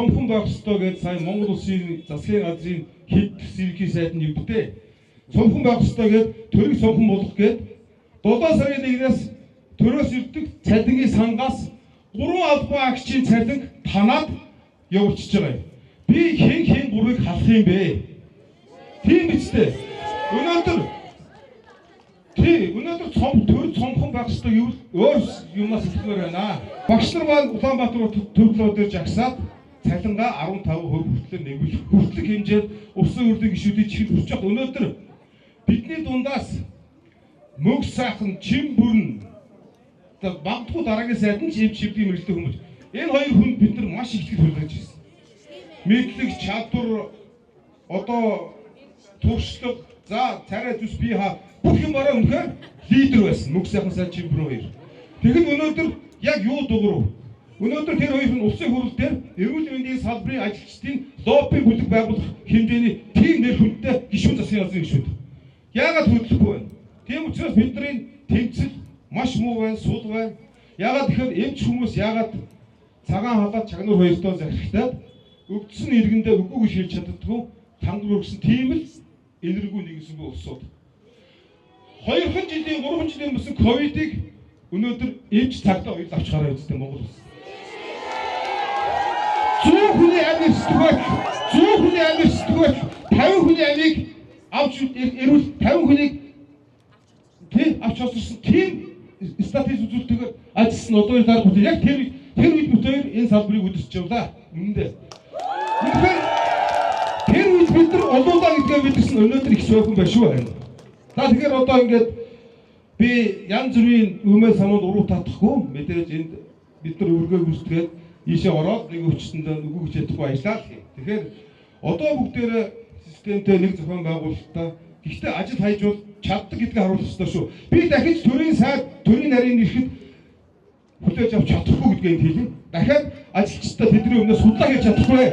цомхон байх ёстой гэж сайн Монгол Улсын засгийн газрын хэд сэрхий сайд нь өвдөө. Цомхон байх ёстой гэж төрийг цомхон болгох гээд 7 сарын 1-ээс төрөөс ирдэг цалингийн сангаас 3 албан агчийн цалин танаад явуулчихж байгаа юм. Би хэн 3-ыг халах юм бэ? Тийм биз дээ. Өнөөдөр төр цомхон байх ёстой юу өөр юмнаас хэлмээр байна. Багш нар маань Улаанбаатар төвлөө дээр жагсаад цалингаа 15% хүртэл нэмүүлэх хүртэлх хэмжээнд усан үрлэг гишүүдийн чихэл хүрч байгаа. Өнөөдөр бидний дундаас мөнх сайхан чим бүрэн багдгүй дараагийн сайд нь шивдгийн мэрэгтэй хүмүүс. Энэ хоёр хүнд бид нар маш их итгэл хөргөж ирсэн. Мэдлэг, чадвар, одоо туршлага, за царай зүс бие хаа бүх юмараа үнэхээр лидер байсан. Мөнх сайхан сайд чим бүрэн хоёр. Тэгэхэд өнөөдөр яг юу дуурав? Өнөөдөр тэр хоёр нь улсын хурал дээр эрүүл мэндийн салбарын ажилчдын лобби бүлэг байгуулах хэмжээний тийм нэр хүндтэй гишүүн засгийн газрын гишүүд. Яагаад хөдлөхгүй байна? Тийм учраас бидний тэмцэл маш муу байна, сул байна. Яагаад тэгэхээр эмч хүмүүс яагаад цагаан халаад чагнуур хоёртоо захирагтаад өвдсөн иргэндээ үгүй гэж хэлж чаддаггүй тангар өргөсөн тийм л энергүй нэгэнсэнгүй улсууд. 2 жилийн 3 жилийн өмнө ковидыг өнөөдөр эмч цагтаа хоёр авч гараа үзтээ Монгол улс. 100 хүний амийг сэтгүүч 50 хүний амийг авч эрүүл 50 хүнийг авч осорсон тийм статистик үзүүлэлтээр ажилласан одоо энэ дараа бүхэн яг тэр үед бүтээр энэ салбарыг үдирч явлаа. Үнэндээ. Тэгэхээр тэр үед бид нар олуулаа гэдгээ мэдсэн өнөөдөр их сөөхөн байна шүү байна. За тэгэхээр одоо ингээд би янз бүрийн өмнө самууд уруу татахгүй мэдээж энд бид нар өргөө гүйцэтгээд ийшээ ороод нэг өвчтөндөө үгүй гэж ядахгүй ажиллаа. Тэгэхээр одоо бүгдээрээ системтэй нэг зохион байгуулалтаа гэхдээ ажил хайж бол чаддаг гэдгийг харуулах ёстой шүү. Би дахиж төрийн сайд, төрийн нарийн ирэхэд хүлээж авч чадахгүй гэдгийг хэлье. Дахиад ажилчдаа тэдний өмнөөс судлаа хийж чадахгүй.